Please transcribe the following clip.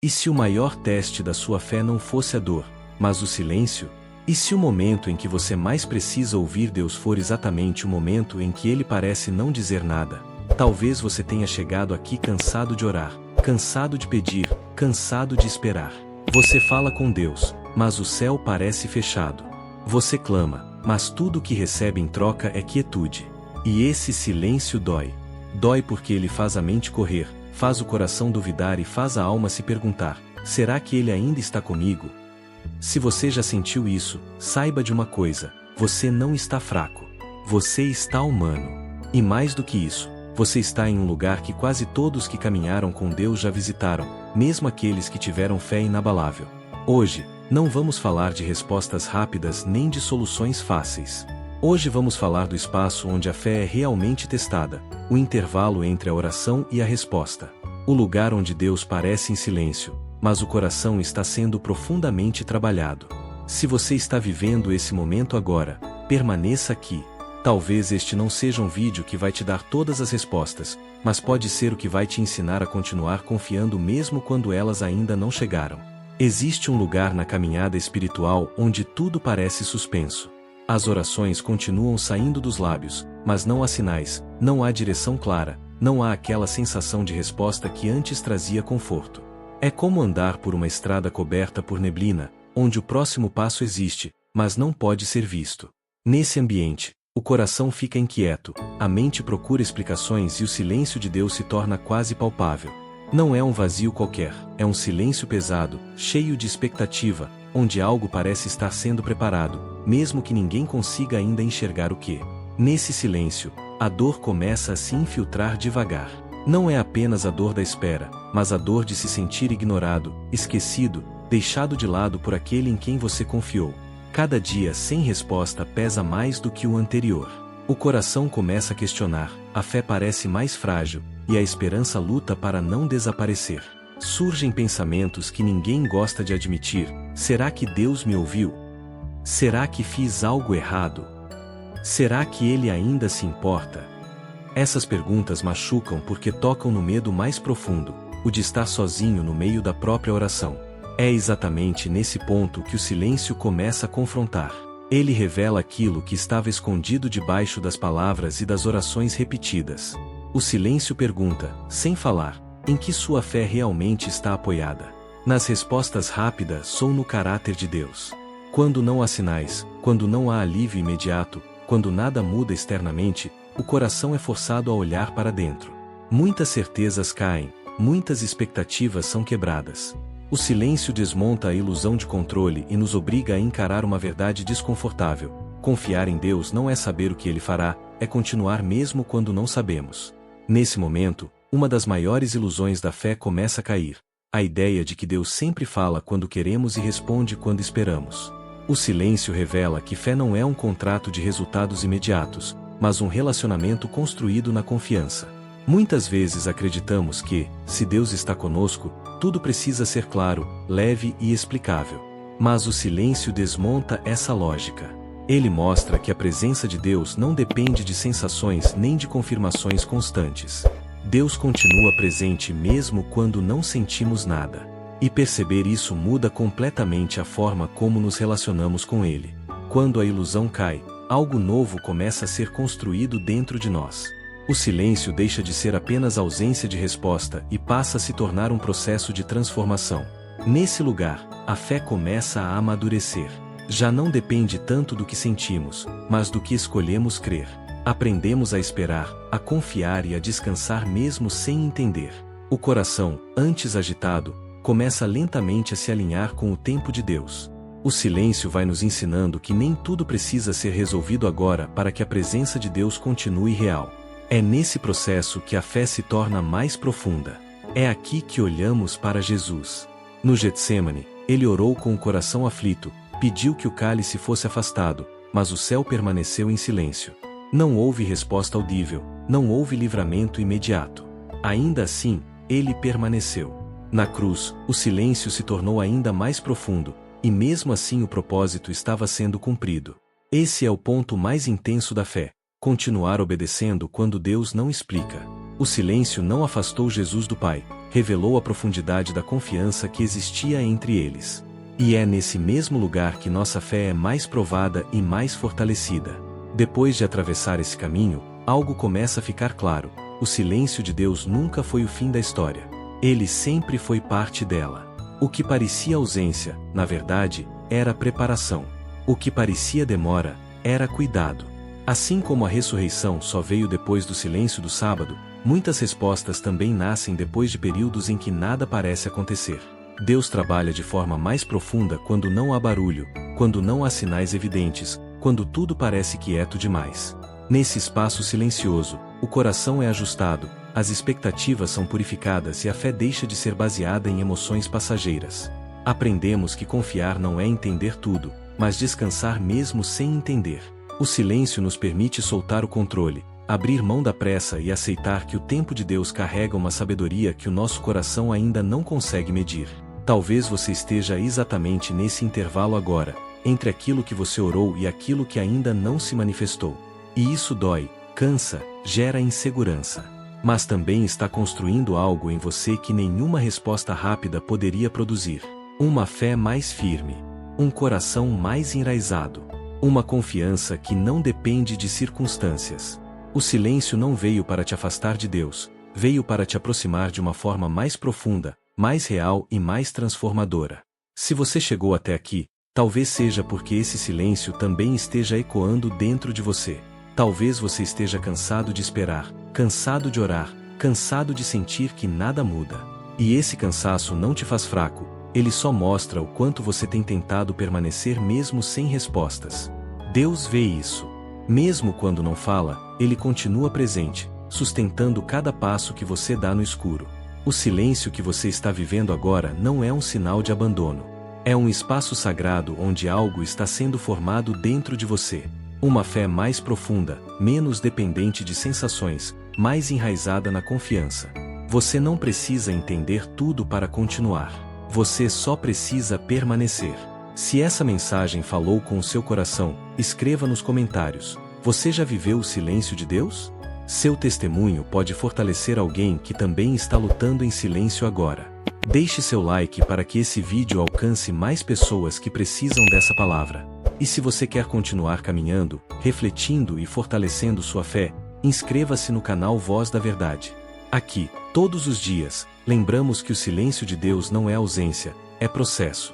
E se o maior teste da sua fé não fosse a dor, mas o silêncio? E se o momento em que você mais precisa ouvir Deus for exatamente o momento em que Ele parece não dizer nada? Talvez você tenha chegado aqui cansado de orar, cansado de pedir, cansado de esperar. Você fala com Deus, mas o céu parece fechado. Você clama, mas tudo o que recebe em troca é quietude. E esse silêncio dói. Dói porque ele faz a mente correr, faz o coração duvidar e faz a alma se perguntar: será que Ele ainda está comigo? Se você já sentiu isso, saiba de uma coisa: você não está fraco. Você está humano. E mais do que isso, você está em um lugar que quase todos que caminharam com Deus já visitaram, mesmo aqueles que tiveram fé inabalável. Hoje, não vamos falar de respostas rápidas nem de soluções fáceis. Hoje vamos falar do espaço onde a fé é realmente testada, o intervalo entre a oração e a resposta. O lugar onde Deus parece em silêncio, mas o coração está sendo profundamente trabalhado. Se você está vivendo esse momento agora, permaneça aqui. Talvez este não seja um vídeo que vai te dar todas as respostas, mas pode ser o que vai te ensinar a continuar confiando mesmo quando elas ainda não chegaram. Existe um lugar na caminhada espiritual onde tudo parece suspenso. As orações continuam saindo dos lábios, mas não há sinais, não há direção clara, não há aquela sensação de resposta que antes trazia conforto. É como andar por uma estrada coberta por neblina, onde o próximo passo existe, mas não pode ser visto. Nesse ambiente, o coração fica inquieto, a mente procura explicações e o silêncio de Deus se torna quase palpável. Não é um vazio qualquer, é um silêncio pesado, cheio de expectativa, onde algo parece estar sendo preparado, mesmo que ninguém consiga ainda enxergar o que. Nesse silêncio, a dor começa a se infiltrar devagar. Não é apenas a dor da espera, mas a dor de se sentir ignorado, esquecido, deixado de lado por aquele em quem você confiou. Cada dia sem resposta pesa mais do que o anterior. O coração começa a questionar, a fé parece mais frágil, e a esperança luta para não desaparecer. Surgem pensamentos que ninguém gosta de admitir: será que Deus me ouviu? Será que fiz algo errado? Será que Ele ainda se importa? Essas perguntas machucam porque tocam no medo mais profundo, o de estar sozinho no meio da própria oração. É exatamente nesse ponto que o silêncio começa a confrontar. Ele revela aquilo que estava escondido debaixo das palavras e das orações repetidas. O silêncio pergunta, sem falar, em que sua fé realmente está apoiada. Nas respostas rápidas ou no caráter de Deus. Quando não há sinais, quando não há alívio imediato, quando nada muda externamente, o coração é forçado a olhar para dentro. Muitas certezas caem, muitas expectativas são quebradas. O silêncio desmonta a ilusão de controle e nos obriga a encarar uma verdade desconfortável. Confiar em Deus não é saber o que Ele fará, é continuar mesmo quando não sabemos. Nesse momento, uma das maiores ilusões da fé começa a cair. A ideia de que Deus sempre fala quando queremos e responde quando esperamos. O silêncio revela que fé não é um contrato de resultados imediatos, mas um relacionamento construído na confiança. Muitas vezes acreditamos que, se Deus está conosco, tudo precisa ser claro, leve e explicável. Mas o silêncio desmonta essa lógica. Ele mostra que a presença de Deus não depende de sensações nem de confirmações constantes. Deus continua presente mesmo quando não sentimos nada. E perceber isso muda completamente a forma como nos relacionamos com Ele. Quando a ilusão cai, algo novo começa a ser construído dentro de nós. O silêncio deixa de ser apenas ausência de resposta e passa a se tornar um processo de transformação. Nesse lugar, a fé começa a amadurecer. Já não depende tanto do que sentimos, mas do que escolhemos crer. Aprendemos a esperar, a confiar e a descansar mesmo sem entender. O coração, antes agitado, começa lentamente a se alinhar com o tempo de Deus. O silêncio vai nos ensinando que nem tudo precisa ser resolvido agora para que a presença de Deus continue real. É nesse processo que a fé se torna mais profunda. É aqui que olhamos para Jesus. No Getsêmani, ele orou com o coração aflito, pediu que o cálice fosse afastado, mas o céu permaneceu em silêncio. Não houve resposta audível, não houve livramento imediato. Ainda assim, ele permaneceu. Na cruz, o silêncio se tornou ainda mais profundo, e mesmo assim o propósito estava sendo cumprido. Esse é o ponto mais intenso da fé. Continuar obedecendo quando Deus não explica. O silêncio não afastou Jesus do Pai, revelou a profundidade da confiança que existia entre eles. E é nesse mesmo lugar que nossa fé é mais provada e mais fortalecida. Depois de atravessar esse caminho, algo começa a ficar claro: o silêncio de Deus nunca foi o fim da história. Ele sempre foi parte dela. O que parecia ausência, na verdade, era preparação. O que parecia demora, era cuidado. Assim como a ressurreição só veio depois do silêncio do sábado, muitas respostas também nascem depois de períodos em que nada parece acontecer. Deus trabalha de forma mais profunda quando não há barulho, quando não há sinais evidentes, quando tudo parece quieto demais. Nesse espaço silencioso, o coração é ajustado, as expectativas são purificadas e a fé deixa de ser baseada em emoções passageiras. Aprendemos que confiar não é entender tudo, mas descansar mesmo sem entender. O silêncio nos permite soltar o controle, abrir mão da pressa e aceitar que o tempo de Deus carrega uma sabedoria que o nosso coração ainda não consegue medir. Talvez você esteja exatamente nesse intervalo agora, entre aquilo que você orou e aquilo que ainda não se manifestou. E isso dói, cansa, gera insegurança. Mas também está construindo algo em você que nenhuma resposta rápida poderia produzir. Uma fé mais firme. Um coração mais enraizado. Uma confiança que não depende de circunstâncias. O silêncio não veio para te afastar de Deus, veio para te aproximar de uma forma mais profunda, mais real e mais transformadora. Se você chegou até aqui, talvez seja porque esse silêncio também esteja ecoando dentro de você. Talvez você esteja cansado de esperar, cansado de orar, cansado de sentir que nada muda. E esse cansaço não te faz fraco, ele só mostra o quanto você tem tentado permanecer mesmo sem respostas. Deus vê isso. Mesmo quando não fala, Ele continua presente, sustentando cada passo que você dá no escuro. O silêncio que você está vivendo agora não é um sinal de abandono. É um espaço sagrado onde algo está sendo formado dentro de você. Uma fé mais profunda, menos dependente de sensações, mais enraizada na confiança. Você não precisa entender tudo para continuar. Você só precisa permanecer. Se essa mensagem falou com o seu coração, escreva nos comentários. Você já viveu o silêncio de Deus? Seu testemunho pode fortalecer alguém que também está lutando em silêncio agora. Deixe seu like para que esse vídeo alcance mais pessoas que precisam dessa palavra. E se você quer continuar caminhando, refletindo e fortalecendo sua fé, inscreva-se no canal Voz da Verdade. Aqui, todos os dias, lembramos que o silêncio de Deus não é ausência, é processo.